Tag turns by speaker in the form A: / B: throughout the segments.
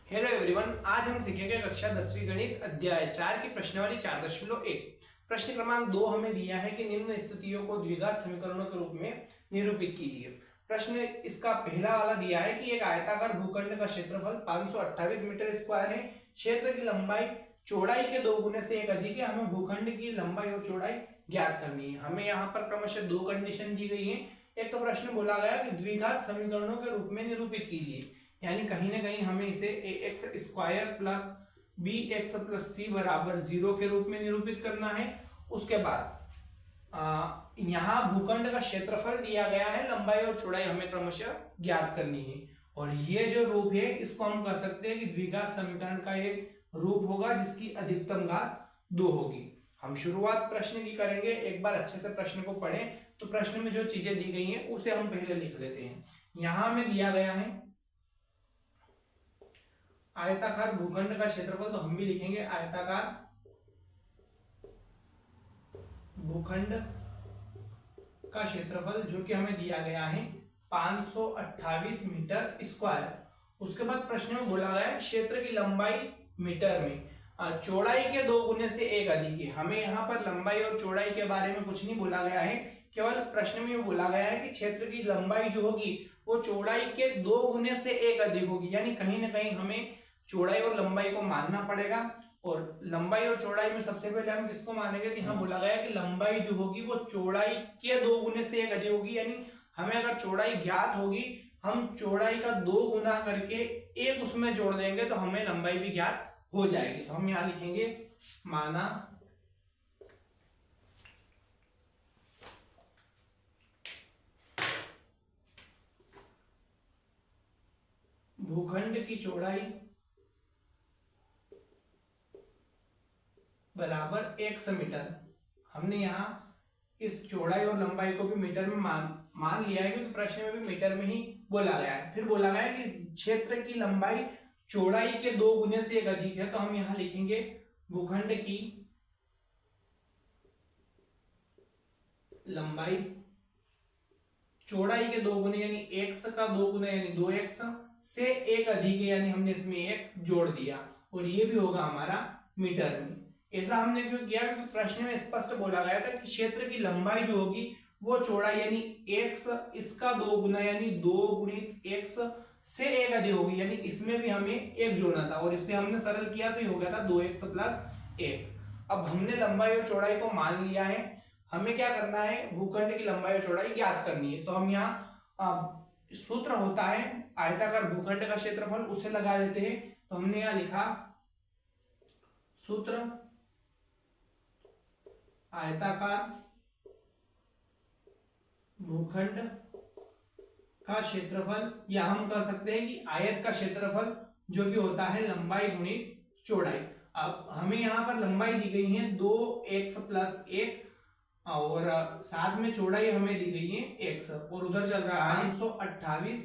A: Hello everyone, आज हम सीखेंगे कक्षा 10वीं गणित अध्याय 4 की प्रश्नावली 4.1। प्रश्न क्रमांक 2 हमें दिया है कि निम्न स्थितियों को द्विघात समीकरणों के रूप में निरूपित कीजिए। प्रश्न इसका पहला वाला दिया है कि एक आयताकार भूखंड का क्षेत्रफल 528 मीटर स्क्वायर है। क्षेत्र की लंबाई चौड़ाई के 2 गुने से एक अधिक है। हमें भूखंड की लंबाई और चौड़ाई ज्ञात करनी है। हमें यहाँ पर क्रमशः दो कंडीशन दी गई है। एक तो प्रश्न बोला गया कि द्विघात समीकरणों के रूप में निरूपित कीजिए, यानी कहीं ना कहीं हमें इसे ax square plus bx plus c बराबर 0 के रूप में निरूपित करना है। उसके बाद यहाँ भूखंड का क्षेत्रफल दिया गया है, लंबाई और चौड़ाई हमें क्रमशः ज्ञात करनी है। और ये जो रूप है इसको हम कह सकते हैं कि द्विघात समीकरण का एक रूप होगा जिसकी अधिकतम घात 2 होगी। हम शुरुआत प्रश्न की करेंगे। एक बार अच्छे से प्रश्न को पढ़ें तो प्रश्न में जो चीजें दी गई हैं उसे हम पहले लिख लेते हैं। यहां हमें दिया गया है आयताकार भूखंड का क्षेत्रफल, तो हम भी लिखेंगे आयताकार भूखंड का क्षेत्रफल जो कि हमें दिया गया है 528 मीटर स्क्वायर। उसके बाद प्रश्न में बोला गया है क्षेत्र की लंबाई मीटर में, चौड़ाई के 2 गुने से एक अधिक है। हमें यहाँ पर लंबाई और चौड़ाई के बारे में कुछ नहीं बोला गया है, केवल प्रश्न में बोला गया है कि क्षेत्र की लंबाई जो होगी वो चौड़ाई के 2 गुने से एक अधिक होगी। यानी कहीं ना कहीं हमें चौड़ाई और लंबाई को मानना पड़ेगा। और लंबाई और चौड़ाई में सबसे पहले हम किसको मानेंगे, तो यहाँ बोला गया कि लंबाई जो होगी वो चौड़ाई के 2 गुने से एक अधिक होगी। यानी हमें अगर चौड़ाई ज्ञात होगी, हम चौड़ाई का 2 गुना करके एक उसमें जोड़ देंगे तो हमें लंबाई भी ज्ञात हो जाएगी। तो हम यहां लिखेंगे माना भूखंड की चौड़ाई बराबर 100 मीटर। हमने यहां इस चौड़ाई और लंबाई को भी मीटर में मान लिया है क्योंकि प्रश्न में भी मीटर में ही बोला गया है। फिर बोला गया है कि क्षेत्र की लंबाई चौड़ाई के 2 गुने से एक अधिक है, तो हम यहां लिखेंगे भूखंड की लंबाई चौड़ाई के 2 गुने यानी x का 2 गुना यानी 2x से एक अधिक है, यानी हमने इसमें एक जोड़ दिया और ये भी होगा हमारा मीटर में। ऐसा हमने क्यों किया, क्योंकि प्रश्न में स्पष्ट बोला गया था कि क्षेत्र की लंबाई जो होगी वो चौड़ाई यानी x इसका 2 गुना यानी 2 गुणित x से एक अधिक होगी, यानी इसमें भी हमें एक जोड़ना था और इससे हमने सरल किया तो ये हो गया था 2x प्लस 1। अब हमने लंबाई और चौड़ाई को मान लिया है, हमें क्या करना है, भूखंड की लंबाई और चौड़ाई ज्ञात करनी है। तो हम यहाँ सूत्र होता है आयताकार भूखंड का क्षेत्रफल, उसे लगा देते हैं। तो हमने यहां लिखा सूत्र आयताकार भूखंड का क्षेत्रफल, या हम कह सकते हैं कि आयत का क्षेत्रफल जो कि होता है लंबाई गुणित चौड़ाई। अब हमें यहां पर लंबाई दी गई है 2x प्लस 1 और साथ में चौड़ाई हमें दी गई है x और उधर चल रहा है 528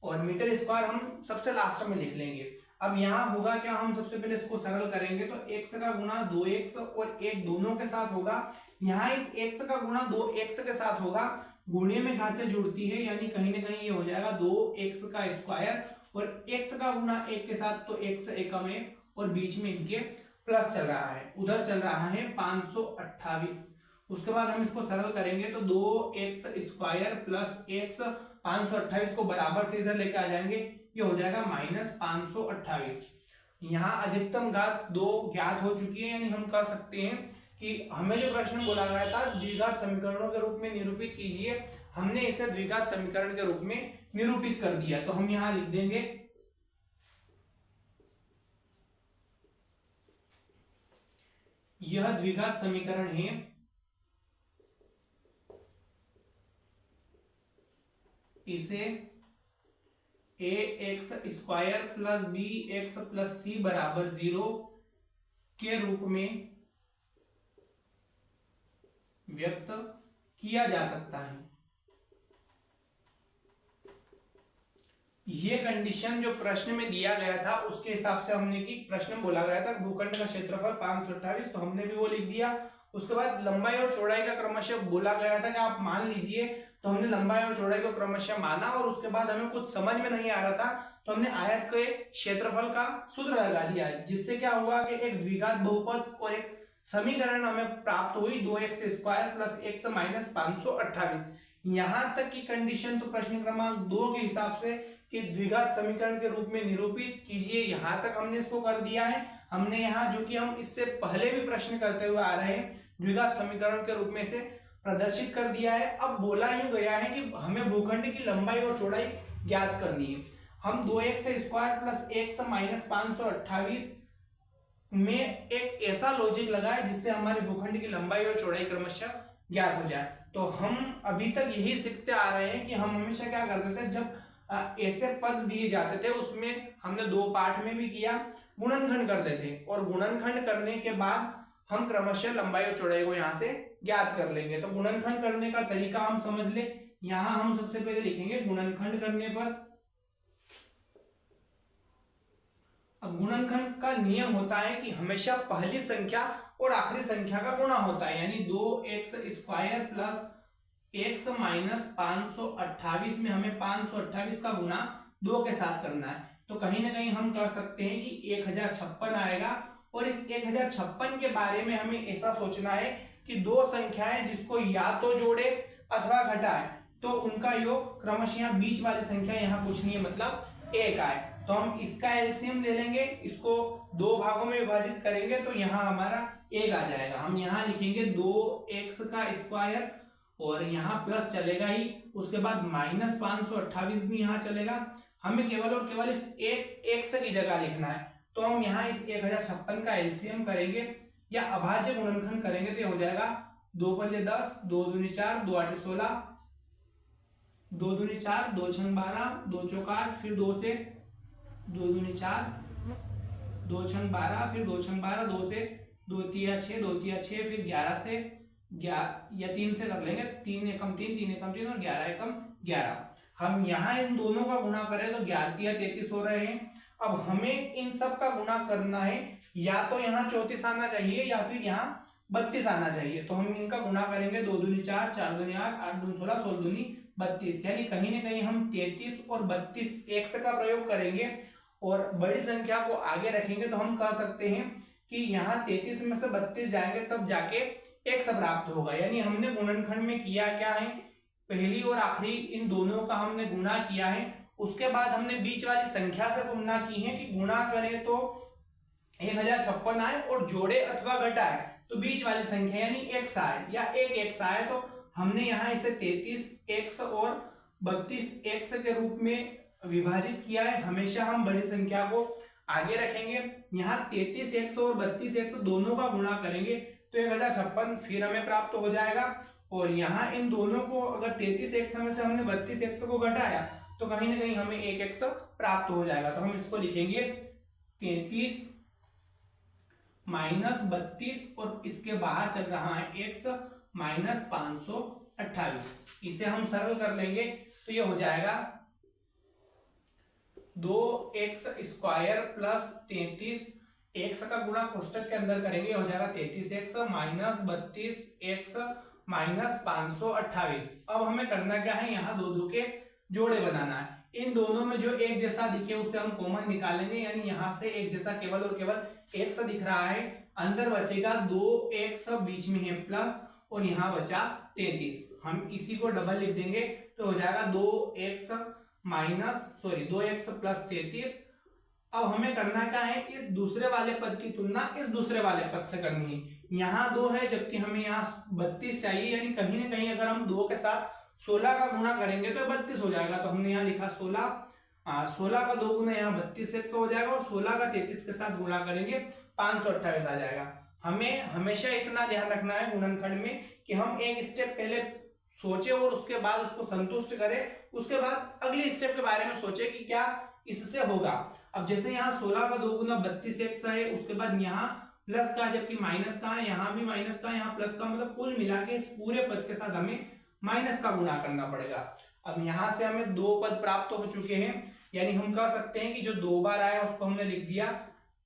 A: और मीटर स्क्वायर हम सबसे लास्ट में लिख लेंगे। अब यहां होगा क्या, हम सबसे पहले इसको सरल करेंगे तो x का गुणा 2x और 1 दोनों के साथ होगा। यहाँ इस x का गुणा 2x के साथ होगा, गुणे में घातें जुड़ती है यानी कहीं ना कहीं ये हो जाएगा 2x का स्क्वायर और x का गुणा 1 के साथ तो x एकम 1 और बीच में इनके प्लस चल रहा है, उधर चल रहा है 528। उसके बाद हम इसको सरल करेंगे तो 2x स्क्वायर प्लस x 528 को बराबर से इधर लेके आ जाएंगे, ये हो जाएगा -528। यहाँ अधिकतम घात 2 ज्ञात हो चुकी है, यानी हम कह सकते हैं कि हमें जो प्रश्न बोला गया था द्विघात समीकरणों के रूप में निरूपित कीजिए, हमने इसे द्विघात समीकरण के रूप में निरूपित कर दिया। तो हम यहां लिख देंगे यह द्विघात समीकरण है, इसे ax square plus bx plus c बराबर 0 के रूप में व्यक्त किया जा सकता है। ये कंडीशन जो प्रश्न में दिया गया था उसके हिसाब से हमने की। प्रश्न में बोला गया था भूखंड का क्षेत्रफल 528, तो हमने भी वो लिख दिया। उसके बाद लंबाई और चौड़ाई का क्रमशः बोला गया था कि आप मान लीजिए, तो हमने लंबाई और चौड़ाई को क्रमशः माना और उसके बाद हमें कुछ समझ में नहीं आ रहा था तो हमने आयत के क्षेत्रफल का सूत्र लगा दिया है, जिससे क्या हुआ कि एक द्विघात बहुपद और एक समीकरण हमें प्राप्त हुई 2x² प्लस x माइनस 528। यहां तक की कंडीशन तो प्रश्न क्रमांक 2 के हिसाब से कि द्विघात समीकरण के रूप में निरूपित कीजिए, यहां तक हमने इसको कर दिया है। हमने यहाँ जो कि हम इससे पहले भी प्रश्न करते हुए आ रहे हैं, द्विघात समीकरण के रूप में से प्रदर्शित कर दिया है। अब बोला यूं गया है कि हमें भूखंड की लंबाई और चौड़ाई ज्ञात करनी है। हम 2x² प्लस x माइनस 528 में एक ऐसा लॉजिक लगाए जिससे हमारे भूखंड की लंबाई और चौड़ाई क्रमशः ज्ञात हो जाए। तो हम अभी तक यही सीखते आ रहे हैं कि हम हमेशा क्या करते थे, जब ऐसे पद दिए जाते थे उसमें हमने 2 पार्ट में भी किया, गुणनखंड करते थे और गुणनखंड करने के बाद हम क्रमशः लंबाई और चौड़ाई को यहाँ से ज्ञात कर लेंगे। तो गुणनखंड करने का तरीका हम समझ ले। यहाँ हम सबसे पहले लिखेंगे गुणनखंड करने पर, अब गुणनखंड का नियम होता है कि हमेशा पहली संख्या और आखिरी संख्या का गुणा होता है, यानी 2x² प्लस x माइनस 528 में हमें 528 का गुणा 2 के साथ करना है। तो कहीं ना कहीं हम कह सकते हैं कि 1056 आएगा और इस 1056 के बारे में हमें ऐसा सोचना है कि दो संख्याएं जिसको या तो जोड़े अथवा घटाए तो उनका योग क्रमशः यहाँ बीच वाली संख्या यहाँ कुछ नहीं है, मतलब 1 आए। तो हम इसका एलसीएम ले लेंगे, इसको 2 भागों में विभाजित करेंगे तो यहाँ हमारा 1 आ जाएगा। हम यहाँ लिखेंगे 2x² और यहाँ प्लस चलेगा ही, उसके बाद माइनस 528 भी यहाँ चलेगा। हमें केवल और केवल इस एक x की जगह लिखना है। तो हम यहाँ इस 1056 का एलसीएम करेंगे या अभाज्य गुणनखंड करेंगे तो हो जाएगा 2 पंजे 10, 2 दूनी 4, 2 आठे 16, 2 दूनी 4, 2 छंग 12, 2 चौक 8, फिर 2 से 2 दूनी 4, 2 छंग 12, फिर 2 छंग 12, 2 से 2 तिया 6, 2 तिया 6, फिर 11 से 11 या 3 से कर लेंगे, 3 एकम 3, 3 एकम 3 और 11 एकम 11। हम यहाँ इन दोनों का गुणा करें तो 11 तिया 33 हो रहे हैं। अब हमें इन सब का गुणा करना है, या तो यहाँ 34 आना चाहिए या फिर यहाँ 32 आना चाहिए। तो हम इनका गुणा करेंगे, 2 दूनी 4, 4 दूनी 8, 8 दूनी 16, 16 दूनी 32, यानी कहीं ना कहीं हम 33 और 32 x का प्रयोग करेंगे और बड़ी संख्या को आगे रखेंगे। तो हम कह सकते हैं कि यहाँ 33 में से 32 जाएंगे तब जाके x प्राप्त होगा। यानी हमने गुणनखंड में किया क्या है, पहली और आखिरी इन दोनों का हमने गुणा किया है, उसके बाद हमने बीच वाली संख्या से तुलना की है कि गुणा करें तो 1056 आए और जोड़े अथवा घटाए तो बीच वाली संख्या यानी x आए या एक x आए। तो हमने यहाँ इसे 33x और 32x के रूप में विभाजित किया है। हमेशा हम बड़ी संख्या को आगे रखेंगे। यहाँ 33x और 32x दोनों का गुणा करेंगे तो 1056 फिर हमें प्राप्त हो जाएगा। और यहाँ इन दोनों को अगर 33x में से हमने 32x को घटाया तो कहीं ना कहीं हमें 1x प्राप्त हो जाएगा। तो हम इसको लिखेंगे 33 माइनस 32 और इसके बाहर चल रहा है x माइनस 528। इसे हम सरल कर लेंगे तो ये हो जाएगा 2x² प्लस 33, x का गुणा कोष्टक के अंदर करेंगे हो जाएगा 33x माइनस 32x माइनस 528। अब हमें करना क्या है, यहाँ दो दो के जोड़े बनाना है। इन दोनों में जो एक जैसा दिखे उसे हम कॉमन निकालेंगे, यानी यहाँ से एक जैसा केवल और केवल x दिख रहा है, अंदर बचेगा 2x बीच में है प्लस और यहाँ बचा 33। हम इसी को डबल लिख देंगे तो हो जाएगा 2x प्लस 33। अब हमें करना क्या है, इस दूसरे वाले पद की तुलना इस दूसरे वाले पद से करनी है। यहाँ 2 है जबकि हमें यहाँ 32 चाहिए, यानी कहीं ना कहीं अगर हम 2 के साथ 16 का गुणा करेंगे तो 32 हो जाएगा। तो हमने यहाँ लिखा 16 का 2 गुना यहाँ 32x हो जाएगा और 16 का 33 के साथ गुणा करेंगे 528 आ जाएगा। हमें हमेशा इतना ध्यान रखना है गुणनखंड में कि हम एक स्टेप पहले सोचे और उसके बाद उसको संतुष्ट करें, उसके बाद अगली स्टेप के बारे में सोचे कि क्या इससे होगा। अब जैसे यहाँ 16 का 2 गुना 32x है, उसके बाद यहाँ प्लस का जबकि माइनस का है, यहाँ भी माइनस का, यहाँ प्लस का, मतलब कुल मिला के इस पूरे पद के साथ हमें माइनस का गुणा करना पड़ेगा। अब यहाँ से हमें 2 पद प्राप्त हो चुके हैं, यानी हम कह सकते हैं कि जो 2 बार आया उसको हमने लिख दिया,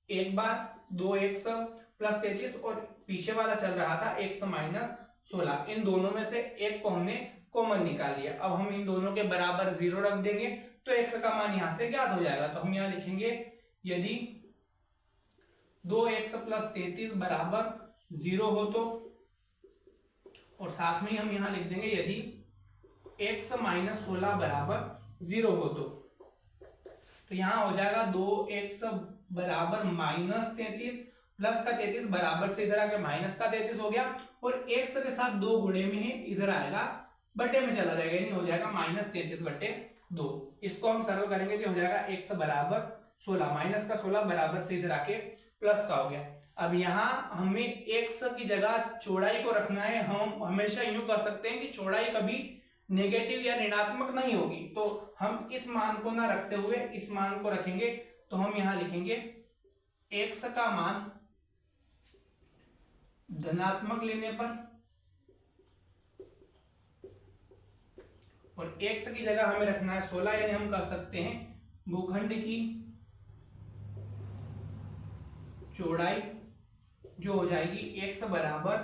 A: एक बार 2x प्लस 33 और पीछे वाला चल रहा था x माइनस 16। इन दोनों में से एक को हमने कॉमन निकाल लिया। अब हम इन दोनों के बराबर 0 रख देंगे तो x का मान यहां से ज्ञात हो जाएगा। तो हम यहां लिखेंगे यदि 2x + 33 बराबर 0 हो तो, और साथ में ही हम यहां लिख देंगे यदि x - 16 बराबर 0 हो तो यहां हो जाएगा 2x बराबर -33 प्लस का 33 बराबर से इधर आके माइनस का 33 हो गया, और x के साथ 2 गुणे में ही इधर आएगा बटे में चला जाएगा, यानी हो जाएगा -33/2। इसको हम सरल करेंगे तो हो जाएगा x बराबर 16, माइनस का 16 बराबर से इधर आके प्लस का हो गया। अब यहाँ हमें x की जगह चौड़ाई को रखना है। हम हमेशा यूं कर सकते हैं कि चौड़ाई कभी नेगेटिव या ऋणात्मक नहीं होगी, तो हम इस मान को ना रखते हुए इस मान को रखेंगे। तो हम यहां लिखेंगे x का मान धनात्मक लेने पर, और x की जगह हमें रखना है 16, यानी हम कह सकते हैं भूखंड की चौड़ाई जो हो जाएगी x बराबर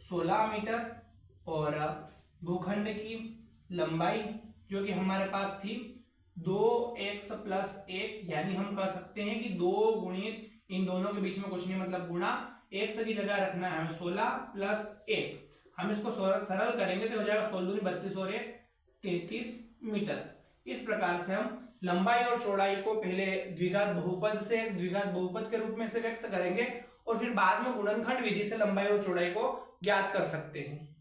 A: 16 मीटर, और भूखंड की लंबाई जो कि हमारे पास थी 2x + 1, यानी हम कह सकते हैं कि 2 गुणित इन दोनों के बीच में कुछ नहीं मतलब गुणा, x की जगह रखना है हमें 16 + 1। हम इसको सरल करेंगे तो हो जाएगा 16 × 32 और 1 33 मीटर। इस प्रकार से हम लंबाई और चौड़ाई को पहले द्विघात बहुपद से द्विघात बहुपद के रूप में से व्यक्त करेंगे, और फिर बाद में गुणनखंड विधि से लंबाई और चौड़ाई को ज्ञात कर सकते हैं।